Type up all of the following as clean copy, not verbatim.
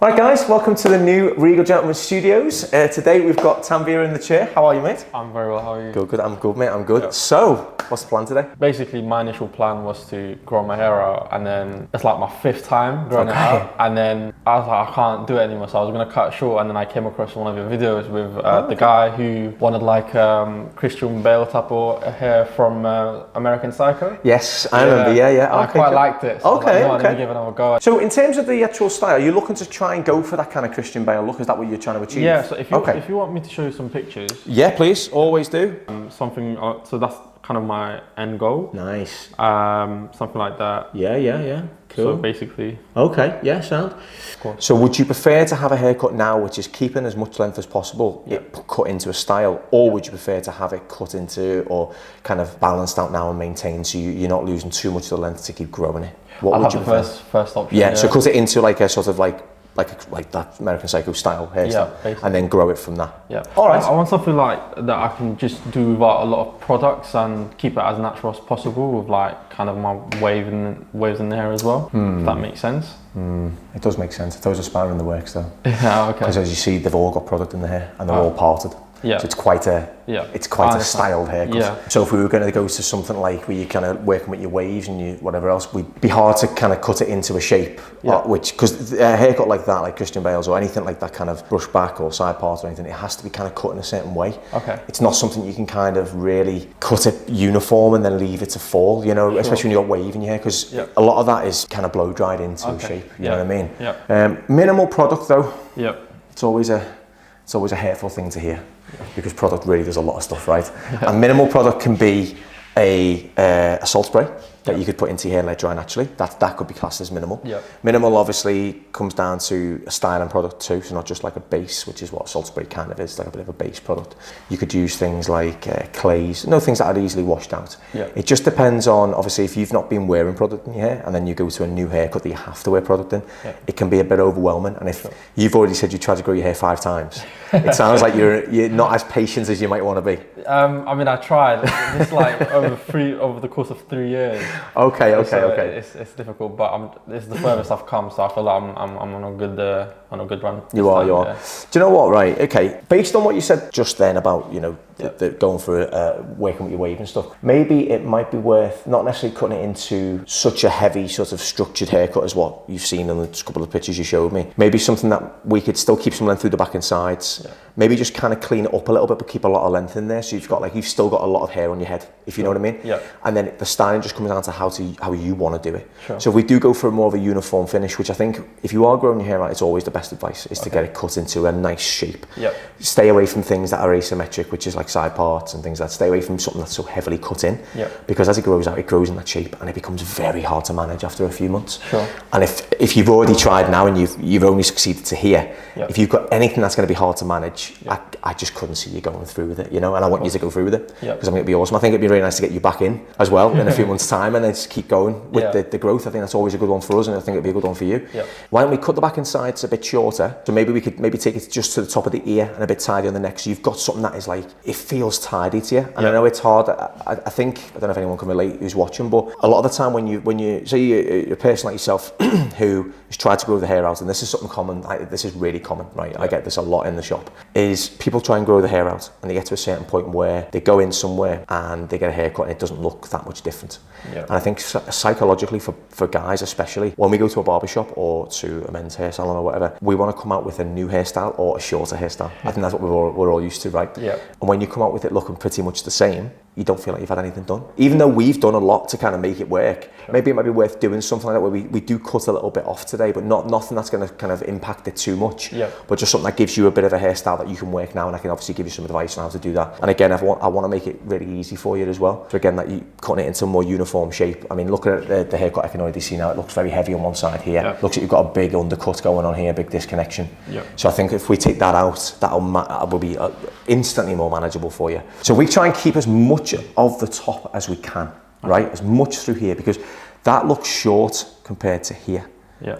Alright guys, welcome to the new Regal Gentleman Studios. Today we've got Tanvir in the chair. How are you, mate? I'm very well, how are you? Good, I'm good, mate, I'm good. Yeah. So, what's the plan today? Basically, my initial plan was to grow my hair out, and then it's like my 5th time growing it out, and then I was like, I can't do it anymore, so I was going to cut it short, and then I came across one of your videos with the guy who wanted like Christian Bale type of hair from American Psycho. Yes, I remember, yeah. I quite liked it, so okay, I was like, let me give it another go. So in terms of the actual style, are you looking to try and go for that kind of Christian Bale look? Is that what you're trying to achieve? Yeah, so if you want me to show you some pictures. Yeah, please, always do. So that's kind of my end goal. Nice. Something like that. Yeah. Cool. So basically. Okay, yeah, sound. So would you prefer to have a haircut now which is keeping as much length as possible, it cut into a style, or would you prefer to have it cut into or kind of balanced out now and maintained so you're not losing too much of the length to keep growing it? What would you prefer? First option. Yeah, so cut it into like a sort of like that American Psycho style hairstyle, and then grow it from that. Yeah. All right. I want something like that I can just do without a lot of products and keep it as natural as possible with like kind of my waves in the hair as well. If that makes sense. It does make sense. Those are spanner in the works though. Yeah. Okay. Because as you see, they've all got product in the hair and they're all parted. Yeah. So it's quite a styled haircut. Yeah. So if we were going to go to something like where you're kind of working with your waves and you whatever else, we'd be hard to kind of cut it into a shape. Because a haircut like that, like Christian Bale's or anything like that kind of brush back or side part or anything, it has to be kind of cut in a certain way. Okay. It's not something you can kind of really cut it uniform and then leave it to fall, you know, especially when you've got wave in your hair, because a lot of that is kind of blow dried into a shape, you know what I mean? Yeah. Minimal product though. Yep. It's always a hurtful thing to hear, because product really does a lot of stuff, right? And minimal product can be a salt spray that you could put into your hair and let dry naturally. That could be classed as minimal. Minimal obviously comes down to a styling product too, so not just like a base, which is what salt spray kind of is, like a bit of a base product. You could use things like clays, things that are easily washed out. It just depends on, obviously, if you've not been wearing product in your hair and then you go to a new haircut that you have to wear product in, it can be a bit overwhelming. And if you've already said you tried to grow your hair 5 times, it sounds like you're not as patient as you might want to be. I mean, I tried. It's like over the course of 3 years. Okay. It's difficult, but it's the furthest I've come, so I feel like I'm on a good run. You are. Yeah. Do you know what? Right. Okay. Based on what you said just then about the going for working with your wave and stuff, maybe it might be worth not necessarily cutting it into such a heavy sort of structured haircut as what you've seen in the couple of pictures you showed me. Maybe something that we could still keep some length through the back and sides. Maybe just kind of clean it up a little bit, but keep a lot of length in there. So you've still got a lot of hair on your head, if you know what I mean. And then the styling just comes down to how you want to do it. So if we do go for more of a uniform finish, which I think if you are growing your hair out, it's always the best advice is to get it cut into a nice shape. Stay away from things that are asymmetric, which is like side parts and things like that. Stay away from something that's so heavily cut in, because as it grows out, it grows in that shape and it becomes very hard to manage after a few months. And if you've already tried now and you've only succeeded to here, if you've got anything that's going to be hard to manage, I just couldn't see you going through with it, and I want you to go through with it, because I think it'd be awesome. I think it'd be really nice to get you back in as well in a few months' time, and then just keep going with the growth. I think that's always a good one for us, and I think it'd be a good one for you. Why don't we cut the back and sides a bit shorter? So maybe we could take it just to the top of the ear and a bit tidy on the neck, so you've got something that is like, it feels tidy to you. And I know it's hard. I think, I don't know if anyone can relate who's watching, but a lot of the time when you say you're a person like yourself who has tried to grow the hair out, and this is something common, this is really common, right? I get this a lot in the shop, is people try and grow the hair out and they get to a certain point where they go in somewhere and they get a haircut and it doesn't look that much different. And I think psychologically for guys especially, when we go to a barbershop or to a men's hair salon or whatever, we want to come out with a new hairstyle or a shorter hairstyle. I think that's what we're all used to, right? And when you come out with it looking pretty much the same, you don't feel like you've had anything done. Even though we've done a lot to kind of make it work, maybe it might be worth doing something like that where we do cut a little bit off today, but nothing that's going to kind of impact it too much, but just something that gives you a bit of a hairstyle that you can work now, and I can obviously give you some advice on how to do that. And again, I want to make it really easy for you as well. So again, that you cutting it into a more uniform shape. I mean, looking at the haircut, I can already see now it looks very heavy on one side here. Looks like you've got a big undercut going on here, big disconnection. So I think if we take that out, that will be instantly more manageable for you. So we try and keep as much of the top as we can, right? As much through here, because that looks short compared to here,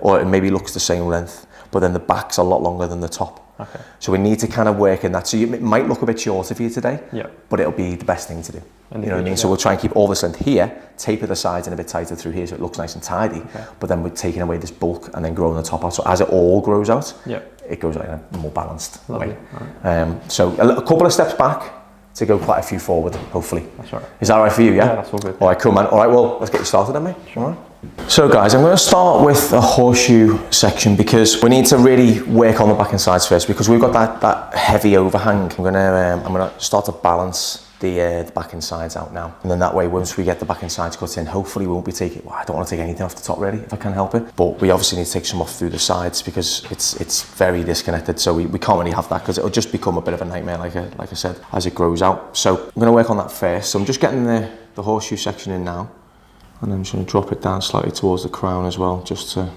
or it maybe looks the same length, but then the back's a lot longer than the top. Okay. So we need to kind of work in that. So it might look a bit shorter for you today, Yeah. but it'll be the best thing to do. And You know what I mean? So we'll try and keep all this length here, taper the sides and a bit tighter through here so it looks nice and tidy, but then we're taking away this bulk and then growing the top out. So as it all grows out, it goes out in a more balanced way. Right. So a couple of steps back to go quite a few forward, hopefully. That's right. Is that right for you, yeah? Yeah, that's all good. All right, cool, man. All right, well, let's get you started then, mate. Sure. All right. So guys, I'm going to start with a horseshoe section because we need to really work on the back and sides first because we've got that heavy overhang. I'm going to start to balance the back and sides out now, and then that way once we get the back and sides cut in, hopefully we won't be taking, well, I don't want to take anything off the top really if I can help it, but we obviously need to take some off through the sides because it's very disconnected, so we can't really have that because it'll just become a bit of a nightmare like I said as it grows out. So I'm going to work on that first. So I'm just getting the horseshoe section in now, and I'm just going to drop it down slightly towards the crown as well, just to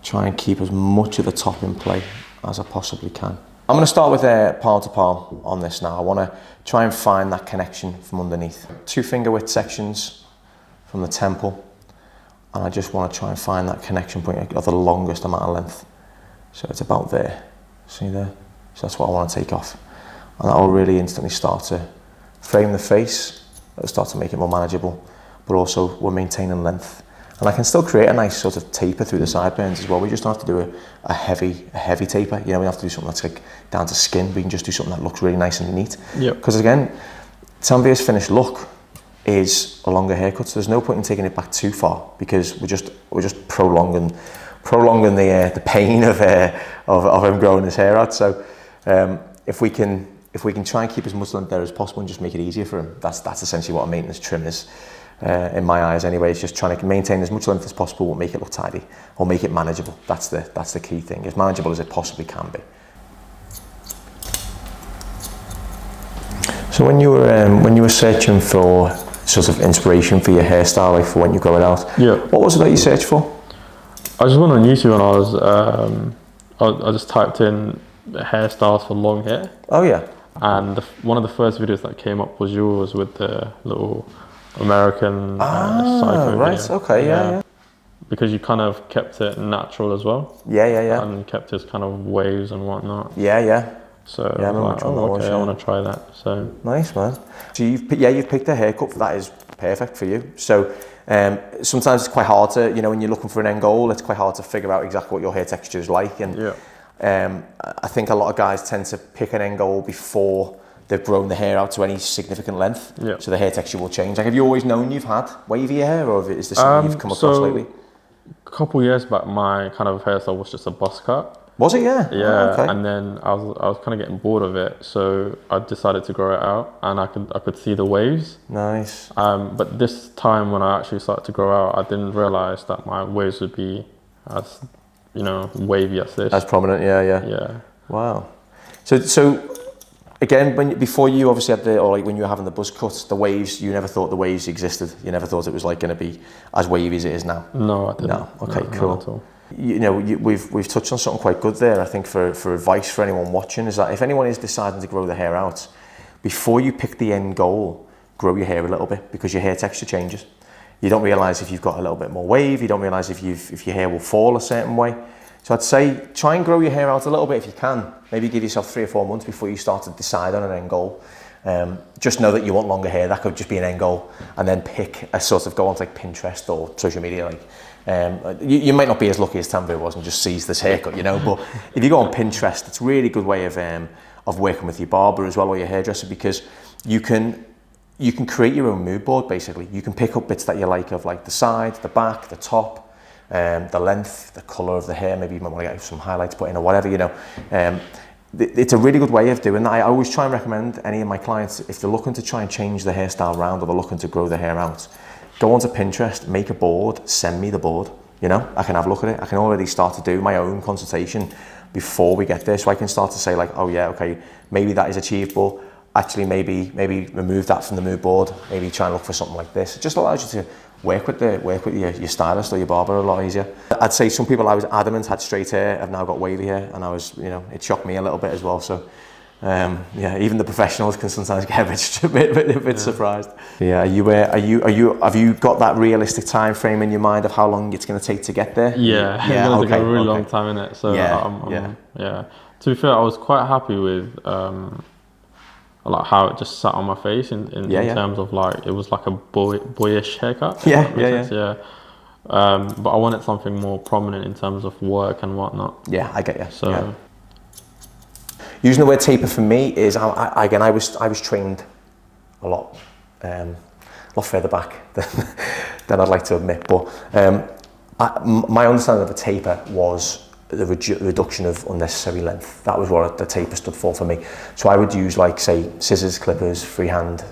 try and keep as much of the top in play as I possibly can. I'm going to start with palm to palm on this now. I want to try and find that connection from underneath. 2 finger width sections from the temple, and I just want to try and find that connection point of the longest amount of length. So it's about there, see there? So that's what I want to take off. And that will really instantly start to frame the face, it'll start to make it more manageable, but also we're maintaining length. And I can still create a nice sort of taper through the sideburns as well. We just don't have to do a heavy taper. You know, we don't have to do something that's like down to skin. We can just do something that looks really nice and neat. Because again, Tanvir's finished look is a longer haircut, so there's no point in taking it back too far because we're just prolonging the pain of him growing his hair out. So if we can try and keep as much length there as possible and just make it easier for him, that's essentially what a maintenance trim is. In my eyes anyway, it's just trying to maintain as much length as possible, make it look tidy, or make it manageable. That's the key thing, as manageable as it possibly can be. So when you were searching for sort of inspiration for your hairstyle, like for when you're going out, what was it that you searched for? I just went on YouTube and I just typed in hairstyles for long hair. Oh yeah. And one of the first videos that came up was yours with the little American psycho right, video. Okay, yeah. Because you kind of kept it natural as well. Yeah. And kept his kind of waves and whatnot. Yeah. So I want to try that. So nice, man. So you've picked a haircut that is perfect for you. So sometimes it's quite hard to, you know, when you're looking for an end goal, it's quite hard to figure out exactly what your hair texture is like. And I think a lot of guys tend to pick an end goal before they've grown the hair out to any significant length, so the hair texture will change. Like, have you always known you've had wavy hair, or is this something you've come across lately? A couple years back, my kind of hairstyle was just a buzz cut. Was it? Yeah. Yeah. Okay. And then I was kind of getting bored of it, so I decided to grow it out, and I could see the waves. Nice. But this time when I actually started to grow out, I didn't realize that my waves would be as, you know, wavy as this. As prominent. Yeah. Wow. So. Again, before you obviously had when you were having the buzz cut, the waves, you never thought the waves existed. You never thought it was like going to be as wavy as it is now. No, I didn't. No. Okay, cool. Not at all. You know, we've touched on something quite good there. I think for advice for anyone watching is that if anyone is deciding to grow their hair out, before you pick the end goal, grow your hair a little bit because your hair texture changes. You don't realise if you've got a little bit more wave. You don't realise if your hair will fall a certain way. So I'd say try and grow your hair out a little bit if you can. Maybe give yourself 3 or 4 months before you start to decide on an end goal. Just know that you want longer hair. That could just be an end goal, and then pick a sort of go onto like Pinterest or social media. Like you might not be as lucky as Tanvir was and just sees this haircut, you know. But if you go on Pinterest, it's a really good way of working with your barber as well or your hairdresser, because you can create your own mood board. Basically, you can pick up bits that you like of like the side, the back, the top. The length, the colour of the hair, maybe you might want to get some highlights put in or whatever, you know. It's a really good way of doing that. I always try and recommend any of my clients, if they're looking to try and change their hairstyle around or they're looking to grow their hair out, go onto Pinterest, make a board, send me the board, you know. I can have a look at it. I can already start to do my own consultation before we get there, so I can start to say like, oh yeah, okay, maybe that is achievable. Actually, maybe remove that from the mood board, maybe try and look for something like this. It just allows you to work with your stylist or your barber a lot easier. I'd say some people I was adamant had straight hair have now got wavy hair, and I was, you know, it shocked me a little bit as well. So Yeah, even the professionals can sometimes get a bit surprised. Yeah, have you got that realistic time frame in your mind of how long it's going to take to get there? Yeah, it's going to take a really long time in it. So yeah. To be fair, I was quite happy with like how it just sat on my face in terms of like it was like a boyish haircut. Yeah. But I wanted something more prominent in terms of work and whatnot. Yeah, I get you. So. Yeah. Using the word taper for me is, I was trained a lot further back than I'd like to admit, but my understanding of a taper was the reduction of unnecessary length. That was what the taper stood for me. So I would use, like, say, scissors, clippers, freehand,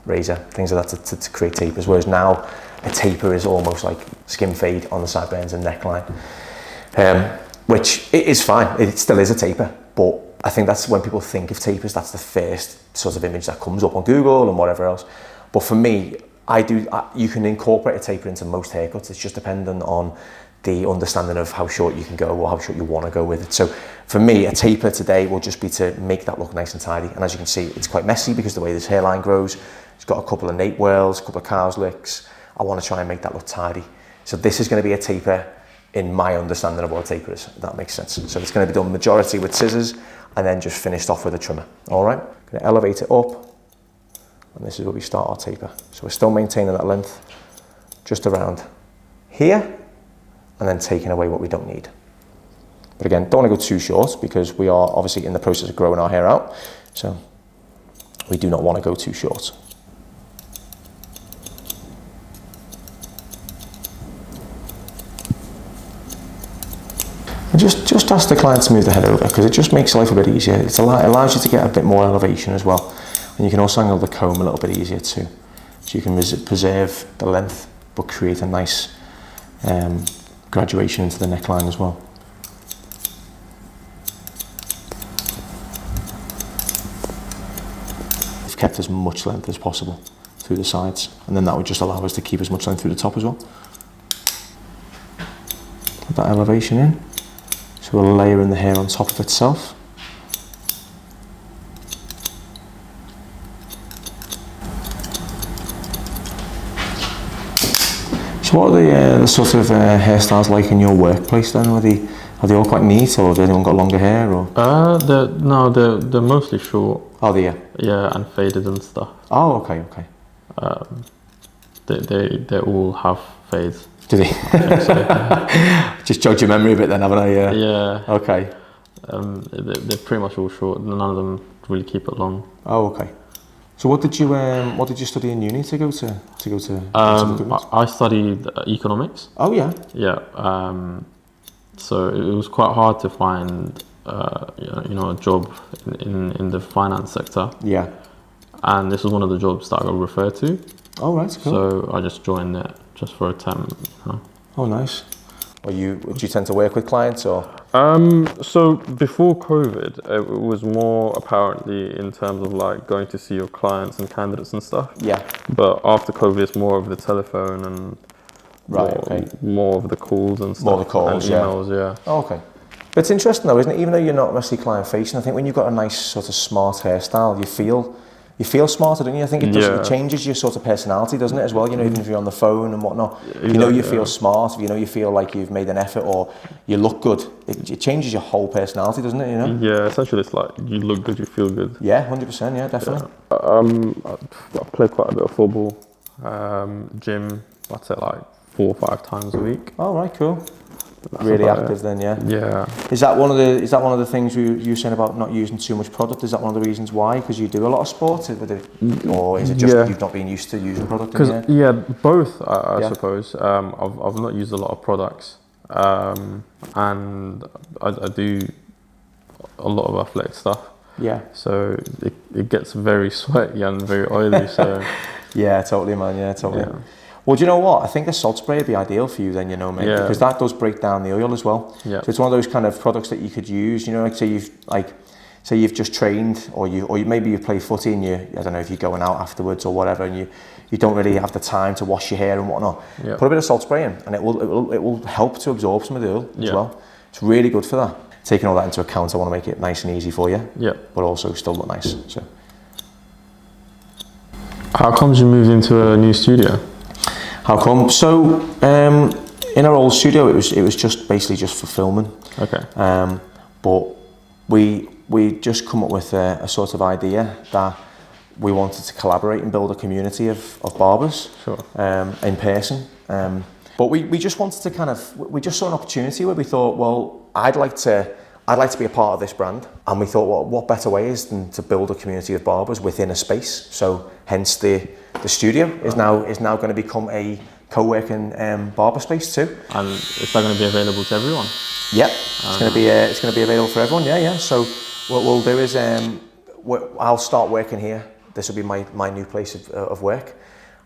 razor, things like that to create tapers, whereas now a taper is almost like skin fade on the sideburns and neckline, which it is fine, it still is a taper, but I think that's when people think of tapers, that's the first sort of image that comes up on Google and whatever else. But for me, you can incorporate a taper into most haircuts. It's just dependent on the understanding of how short you can go or how short you want to go with it. So for me, a taper today will just be to make that look nice and tidy. And as you can see, it's quite messy because the way this hairline grows, it's got a couple of nape whirls, a couple of cow's licks. I want to try and make that look tidy. So this is going to be a taper in my understanding of what a taper is, if that makes sense. So it's going to be done majority with scissors and then just finished off with a trimmer. All right, going to elevate it up, and this is where we start our taper. So we're still maintaining that length just around here, and then taking away what we don't need. But again, don't want to go too short because we are obviously in the process of growing our hair out, so we do not want to go too short. And just ask the client to move the head over because it just makes life a bit easier. It allows you to get a bit more elevation as well. And you can also angle the comb a little bit easier too. So you can preserve the length but create a nice graduation into the neckline as well. We've kept as much length as possible through the sides, and then that would just allow us to keep as much length through the top as well. Put that elevation in. So we'll layer in the hair on top of itself. So what are the sort of hairstyles like in your workplace then? Are they all quite neat, or has anyone got longer hair? Or? They're mostly short. Oh, they are? Yeah, and faded and stuff. Oh, okay. They all have fades. Do they? Just jog your memory a bit then, haven't I? Yeah. Okay. They're pretty much all short. None of them really keep it long. Oh, okay. So what did you study in uni to go to? I studied economics. Oh yeah. Yeah. So it was quite hard to find a job in the finance sector. Yeah. And this was one of the jobs that I got referred to. Oh right, cool. So I just joined it just for a temp. Oh nice. Do you tend to work with clients or? So before COVID, it was more apparently in terms of like going to see your clients and candidates and stuff. Yeah. But after COVID, it's more of the telephone and more of the calls and stuff. More the calls, and emails, yeah. Oh, okay. But it's interesting though, isn't it? Even though you're not necessarily client facing, I think when you've got a nice sort of smart hairstyle, you feel smarter, don't you? I think it changes your sort of personality, doesn't it, as well? You know, even if you're on the phone and whatnot, you feel smart, you feel like you've made an effort or you look good. It changes your whole personality, doesn't it, you know? Yeah, essentially it's like you look good, you feel good. Yeah, 100%, yeah, definitely. Yeah. I play quite a bit of football, gym, I'd say like 4 or 5 times a week. Oh, right, cool. Really active then, yeah. Yeah. Is that one of the things you were saying about not using too much product? Is that one of the reasons why? Because you do a lot of sports, or is it just you've not been used to using product? Yeah, both. I suppose. I've not used a lot of products, and I do a lot of athletic stuff. Yeah. So it gets very sweaty and very oily. So. Yeah, totally, man. Yeah, totally. Yeah. Well, do you know what? I think a salt spray would be ideal for you then, mate, because that does break down the oil as well. Yeah. So it's one of those kind of products that you could use, like say you've just trained or maybe you play footy and I don't know if you're going out afterwards or whatever and you don't really have the time to wash your hair and whatnot. Put a bit of salt spray in and it will help to absorb some of the oil as well. It's really good for that. taking all that into account, I want to make it nice and easy for you. Yeah. But also still look nice. So. How comes you moved into a new studio? How come? So in our old studio, it was just basically just for filming. Okay. But we just come up with a sort of idea that we wanted to collaborate and build a community of barbers. Sure. In person. But we just wanted to we just saw an opportunity where we thought, well, I'd like to be a part of this brand, and we thought, well, what better way is than to build a community of barbers within a space? So hence the studio is now going to become a co-working barber space too. And is that going to be available to everyone? Yep, it's going to be available for everyone. Yeah. So what we'll do is I'll start working here. This will be my new place of work.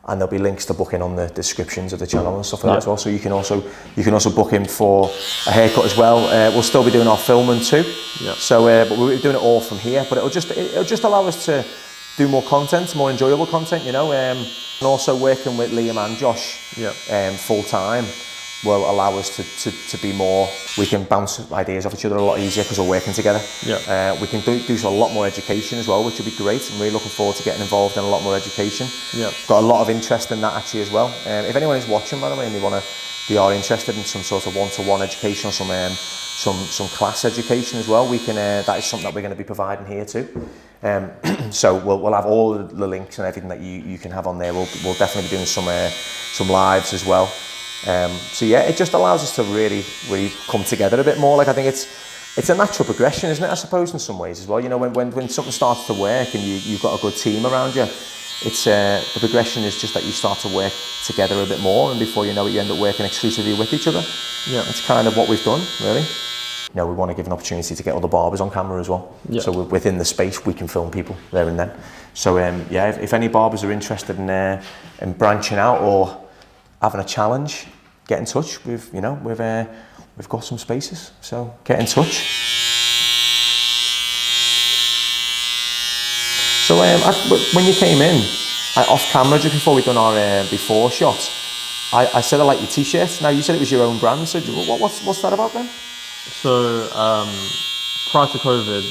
And there'll be links to book in on the descriptions of the channel and stuff like that as well. So you can also book in for a haircut as well. We'll still be doing our filming too. Yeah. So but we're doing it all from here. But it'll just allow us to do more content, more enjoyable content, you know. And also working with Liam and Josh full time will allow us to be more. We can bounce ideas off each other a lot easier because we're working together. Yeah. We can do a lot more education as well, which will be great. I'm really looking forward to getting involved in a lot more education. Yeah. Got a lot of interest in that actually as well. If anyone is watching, by the way, and they are interested in some sort of one-to-one education or some class education as well, we can. That is something that we're going to be providing here too. So we'll have all the links and everything that you can have on there. We'll definitely be doing some lives as well. So yeah, it just allows us to really come together a bit more. Like I think it's a natural progression, isn't it? I suppose in some ways as well. You know, when something starts to work and you've got a good team around you, it's the progression is just that you start to work together a bit more, and before you know it, you end up working exclusively with each other. Yeah, it's kind of what we've done, really. You know, we want to give an opportunity to get other barbers on camera as well. Yeah. So within the space, we can film people there and then. So yeah, if any barbers are interested in branching out or having a challenge, get in touch. We've got some spaces, so get in touch. So when you came in, off camera just before we'd done our before shot, I said I like your t-shirt. Now you said it was your own brand, so what's that about then? So prior to COVID,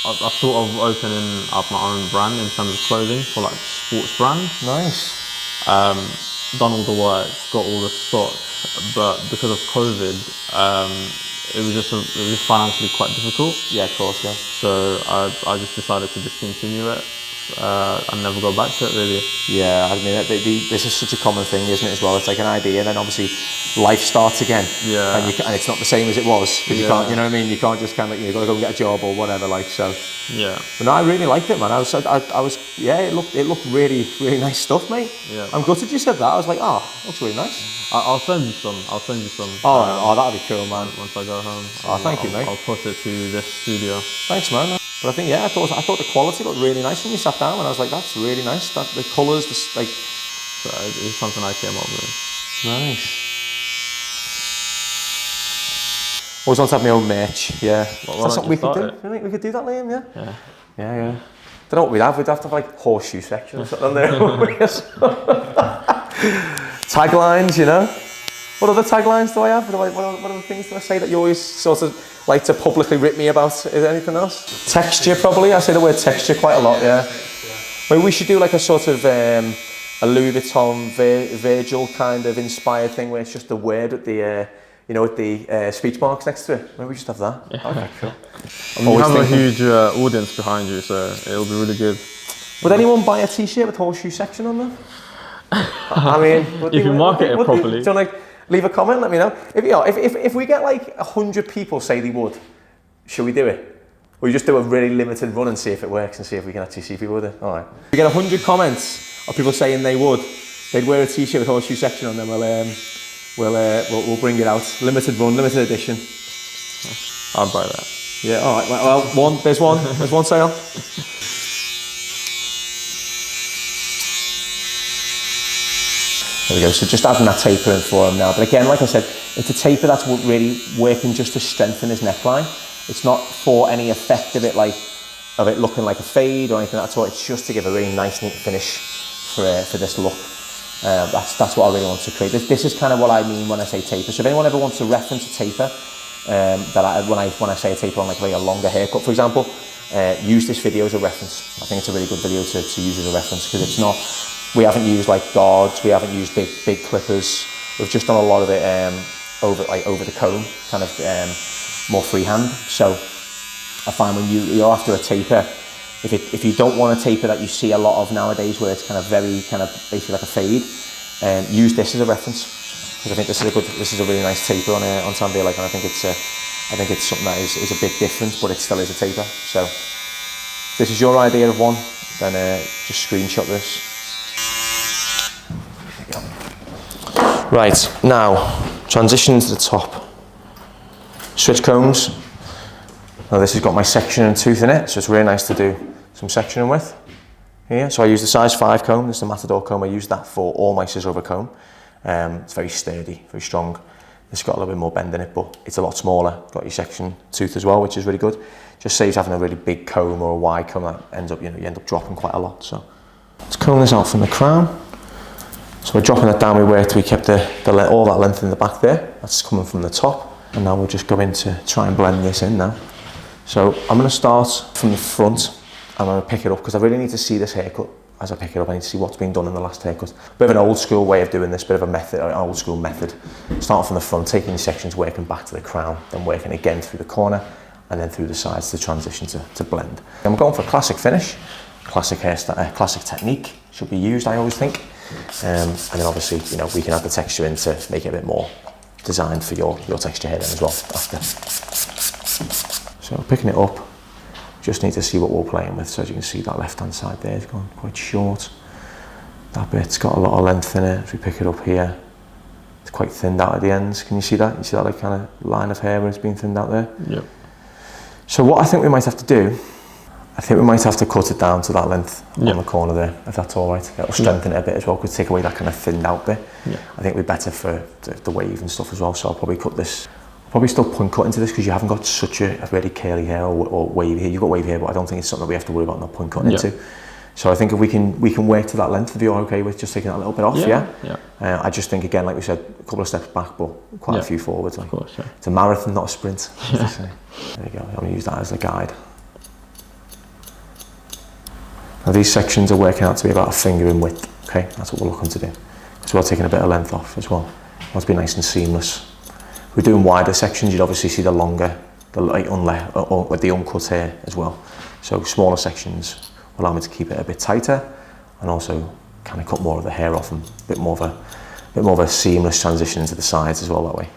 I thought of opening up my own brand in terms of clothing for like sports brand. Nice. Done all the work, got all the stock, but because of COVID, it was just financially quite difficult. Yeah, of course, yeah. So I just decided to discontinue it and never go back to it really. Yeah, I mean, this is such a common thing, isn't it, as well? It's like an idea, and then obviously life starts again. Yeah. And it's not the same as it was, because you can't, you know what I mean? You can't just kind of, you've got to go and get a job or whatever, like, so. Yeah. But no, I really liked it, man. I was, yeah, it looked really, really nice stuff, mate. Yeah. I'm gutted you said that. I was like, oh, looks really nice. I'll send you some. Oh, that'd be cool, man. Once I go home. Oh, thank you, mate. I'll put it to this studio. Thanks, man. But I think, yeah, I thought the quality looked really nice when you sat down, and I was like, that's really nice. That the colours, like. So it's something I came up with. Nice. Always want to have my own merch. Yeah. That's something we could do. You think we could do that, Liam? Yeah. Yeah. Yeah, yeah. Don't know what we'd have. We'd have to have like horseshoe section or something on there. Taglines, you know. What other taglines do I have? What other things do I say that you always sort of like to publicly rip me about? Is there anything else? Texture, probably. I say the word texture quite a lot, yeah. Maybe we should do like a sort of a Louis Vuitton Virgil kind of inspired thing where it's just the word at the, you know, with the speech marks next to it. Maybe we just have that. Yeah. Okay, cool. I mean, you have a huge audience behind you, so it'll be really good. Would anyone buy a t-shirt with horseshoe section on them? I mean, if you market it properly. Do you want to leave a comment? Let me know. If we get like 100 people say they would, should we do it? Or you just do a really limited run and see if it works and see if we can actually see people with it. All right. If we get 100 comments of people saying they'd wear a t-shirt with horseshoe section on them. We'll bring it out. Limited run, limited edition. I'll buy that. Yeah. All right. Well, there's one sale. There we go, so just adding that taper in for him now. But again, like I said, it's a taper that's really working just to strengthen his neckline. It's not for any effect of it looking like a fade or anything like that at all. It's just to give a really nice, neat finish for this look. That's what I really want to create. This is kind of what I mean when I say taper. So if anyone ever wants to reference a taper, that when I say a taper on like a longer haircut, for example, use this video as a reference. I think it's a really good video to use as a reference, because it's not, we haven't used like guards, we haven't used big clippers. We've just done a lot of it over the comb, kind of more freehand. So I find when you're after a taper, if you don't want a taper that you see a lot of nowadays, where it's kind of basically like a fade, use this as a reference, because I think this is a really nice taper on Sunday. Like, and I think it's something that is a bit different, but it still is a taper. So if this is your idea of one, then just screenshot this. There you go. Right, now transition to the top. Switch combs. Now this has got my section and tooth in it, so it's really nice to do some sectioning with here. So I use the size 5 comb. This is the Matador comb. I use that for all my scissor over comb. It's very sturdy, very strong. It's got a little bit more bend in it, but it's a lot smaller. Got your section tooth as well, which is really good. Just saves having a really big comb or a wide comb that ends up, you end up dropping quite a lot. So let's comb this out from the crown. So we're dropping that down. We kept all that length in the back there. That's coming from the top. And now we'll just go in to try and blend this in now. So I'm going to start from the front. I'm going to pick it up, because I really need to see this haircut. As I pick it up, I need to see what's been done in the last haircut. Bit of an old school way of doing this, bit of a method, an old school method. Starting from the front, taking your sections, working back to the crown, then working again through the corner, and then through the sides to transition to blend. I'm going for a classic finish, classic hairstyle, classic technique should be used, I always think. And then obviously, we can add the texture in to make it a bit more designed for your texture hair then as well after. So picking it up, just need to see what we're playing with. So as you can see, that left-hand side there is going quite short. That bit's got a lot of length in it. As we pick it up here, it's quite thinned out at the ends. Can you see that? You see that like kind of line of hair where it's been thinned out there? Yep. So what I think we might have to do, I think we might have to cut it down to that length on the corner there, if that's all right. It'll strengthen it a bit as well, could take away that kind of thinned out bit. Yeah. I think we're better for the wave and stuff as well, so I'll probably cut this. Probably still point cut into this, because you haven't got such a really curly hair or wavy hair. You've got wavy hair, but I don't think it's something that we have to worry about not point cutting into. So I think if we can work to that length, if you're okay with just taking that a little bit off, I just think, again, like we said, a couple of steps back, but quite a few forwards. Like. Of course, yeah. It's a marathon, not a sprint. There you go. I'm going to use that as the guide. Now these sections are working out to be about a finger in width. Okay, that's what we're looking to do. As well, taking a bit of length off as well. It wants to be nice and seamless. If we're doing wider sections, you'd obviously see the longer, the uncut hair as well. So smaller sections will allow me to keep it a bit tighter, and also kind of cut more of the hair off, and a bit more of a seamless transition to the sides as well that way.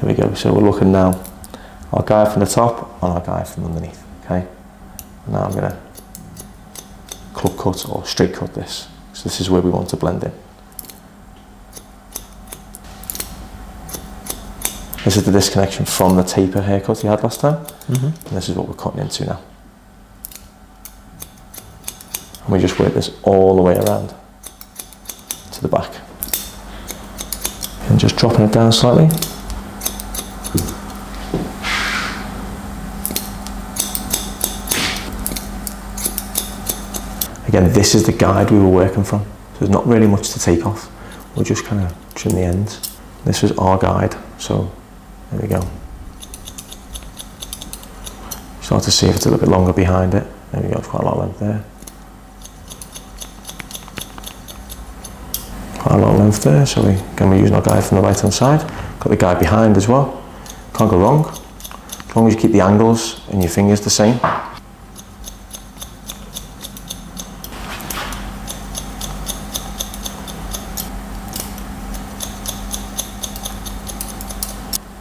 There we go, so we're looking now, our guide from the top and our guide from underneath, okay? And now I'm going to club cut or straight cut this. So this is where we want to blend in. This is the disconnection from the taper haircut you had last time. And this is what we're cutting into now. And we just work this all the way around to the back. And just dropping it down slightly. Again, this is the guide we were working from. So there's not really much to take off. We'll just kind of trim the ends. This was our guide, so there we go. Start to see if it's a little bit longer behind it. There we go, it's quite a lot of length there. Quite a lot of length there, so we're using our guide from the right hand side. Got the guide behind as well. Can't go wrong. As long as you keep the angles and your fingers the same.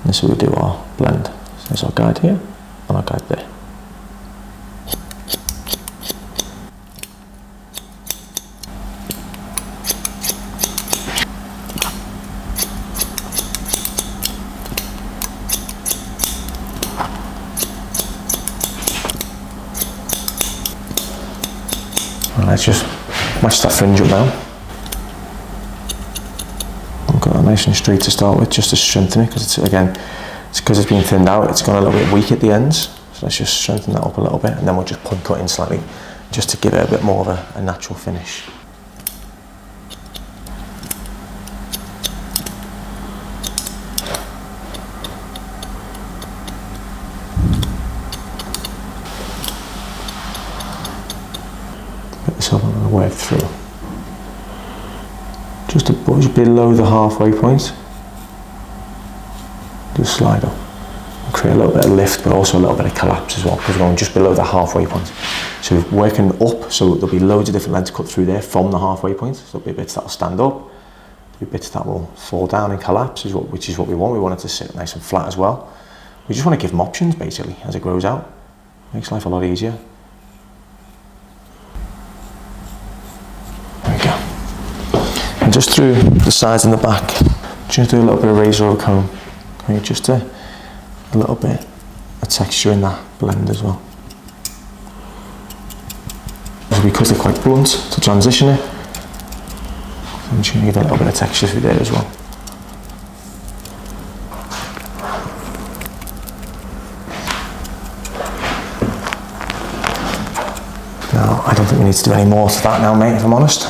This is where we do our blend. So there's our guide here and our guide there. And let's just match that fringe up now. I've got that nice and straight to start with, just to strengthen it, because it's, again, it's because it's been thinned out, it's gone a little bit weak at the ends. So let's just strengthen that up a little bit, and then we'll just point cut in slightly, just to give it a bit more of a natural finish. Put this up, I'm going to work through. Just below the halfway point. Just slide up. Create a little bit of lift, but also a little bit of collapse as well, because we're going just below the halfway point. So we're working up, so there'll be loads of different lengths cut through there from the halfway point. So there'll be bits that will stand up, there'll be bits that will fall down and collapse, which is what we want. We want it to sit nice and flat as well. We just want to give them options, basically, as it grows out. Makes life a lot easier. There we go. And just through the sides and the back, just do a little bit of razor or comb. Okay, just a little bit of texture in that blend as well. So because they're quite blunt to transition it, I'm just going to give a little bit of texture through there as well. Now, I don't think we need to do any more to that now, mate, if I'm honest.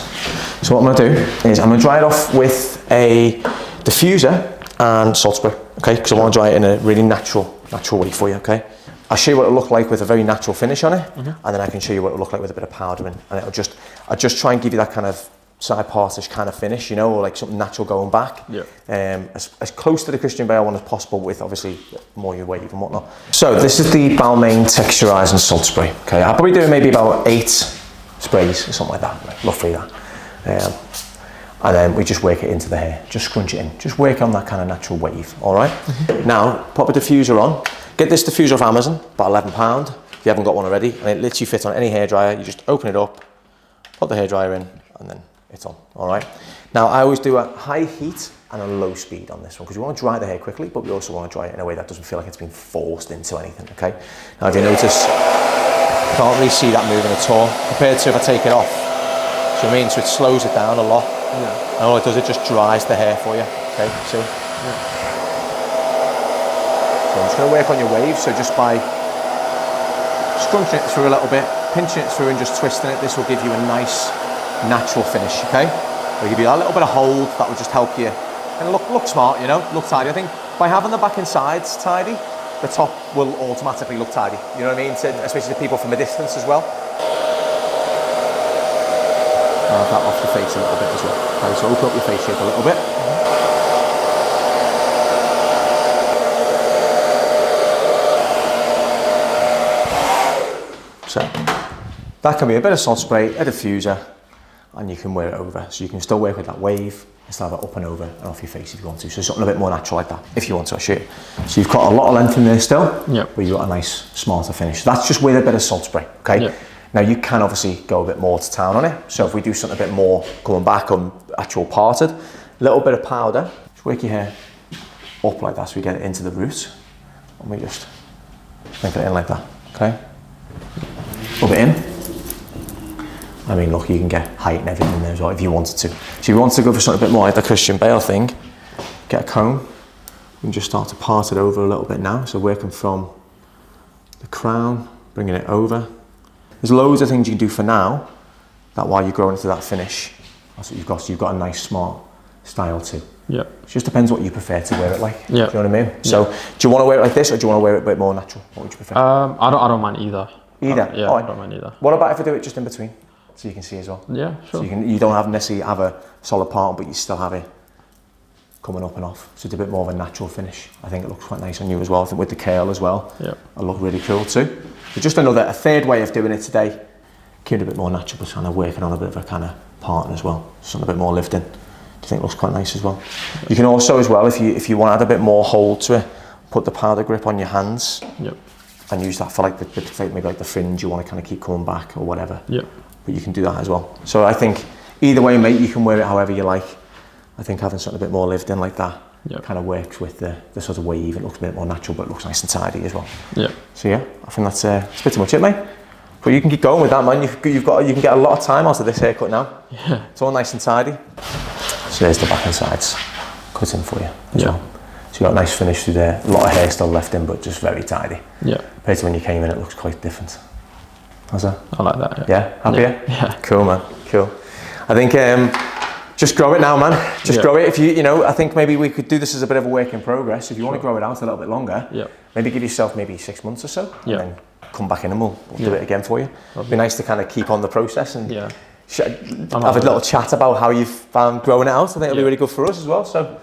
So what I'm going to do is I'm going to dry it off with a diffuser and salt spray, okay? Because I want to dry it in a really natural way for you, okay? I'll show you what it'll look like with a very natural finish on it, and then I can show you what it'll look like with a bit of powdering, and I'll just try and give you that kind of side partish kind of finish, you know, or like something natural going back. Yeah. As close to the Christian Bale one as possible, with obviously more your wave and whatnot. So this is the Balmain Texturizing Salt Spray, okay? I'll probably do maybe about 8 sprays or something like that, like roughly that. And then we just work it into the hair, just scrunch it in, just work on that kind of natural wave, all right? Now, pop a diffuser on. Get this diffuser off Amazon, about £11, if you haven't got one already, and it lets you fit on any hairdryer. You just open it up, put the hairdryer in, and then it's on, all right? Now, I always do a high heat and a low speed on this one, because we want to dry the hair quickly, but we also want to dry it in a way that doesn't feel like it's been forced into anything, okay? Now, if you notice, you can't really see that moving at all, compared to if I take it off. So I mean, so it slows it down a lot. Yeah. And all it does, it just dries the hair for you. Okay, see? Yeah. So I'm just going to work on your wave. So just by scrunching it through a little bit, pinching it through and just twisting it, this will give you a nice natural finish, okay? It'll give you a little bit of hold that will just help you and look smart, you know, look tidy. I think by having the back and sides tidy, the top will automatically look tidy. You know what I mean? Especially to people from a distance as well. I'll have that off the face a little bit as well. Okay, so open up your face shape a little bit. So that can be a bit of salt spray, a diffuser, and you can wear it over. So you can still work with that wave and still have it up and over and off your face if you want to. So something a bit more natural like that, if you want to, I show you. So you've got a lot of length in there still, but you've got a nice, smarter finish. So that's just with a bit of salt spray, okay? Yep. Now you can obviously go a bit more to town on it. So if we do something a bit more coming back on actual parted, a little bit of powder, just work your hair up like that so we get it into the roots. And we just make it in like that, okay? Rub it in. I mean, look, you can get height and everything in there as well if you wanted to. So if you want to go for something a bit more like the Christian Bale thing, get a comb and just start to part it over a little bit now. So working from the crown, bringing it over. There's loads of things you can do for now that while you're growing into that finish, that's what you've got. So you've got a nice, smart style too. Yeah. It just depends what you prefer to wear it like. Yeah. Do you know what I mean? So do you want to wear it like this, or do you want to wear it a bit more natural? What would you prefer? I don't mind either. Either? Yeah, I don't mind either. What about if I do it just in between? So you can see as well. Yeah, sure. So you don't necessarily have a solid part, but you still have it coming up and off. So it's a bit more of a natural finish. I think it looks quite nice on you as well. I think with the curl as well. Yeah. It'll look really cool too. So just a third way of doing it today. Keep it a bit more natural, but kind of working on a bit of a kind of pattern as well. Something a bit more lifting. Do you think it looks quite nice as well? Yeah. You can also as well, if you want to add a bit more hold to it, put the powder grip on your hands. Yep. And use that for like maybe like the fringe you want to kind of keep coming back or whatever. Yeah. But you can do that as well. So I think either way, mate, you can wear it however you like. I think having something a bit more lived in like that kind of works with the sort of wave. It looks a bit more natural, but it looks nice and tidy as well. Yeah. So yeah, I think that's pretty much it, mate. But you can keep going with that, man. You can get a lot of time out of this haircut now. Yeah. It's all nice and tidy. So there's the back and sides cut in for you as well. So you got a nice finish through there. A lot of hair still left in, but just very tidy. Yeah. Compared to when you came in, it looks quite different. How's that? I like that. Yeah? Happier? Yeah. Cool, man. Cool. I think just grow it now, man. Just grow it. If I think maybe we could do this as a bit of a work in progress. If you want to grow it out a little bit longer, maybe give yourself maybe 6 months or so, and then come back in and we'll do it again for you. It'd be nice to kind of keep on the process and have a little chat about how you've found growing it out. I think it'll be really good for us as well. So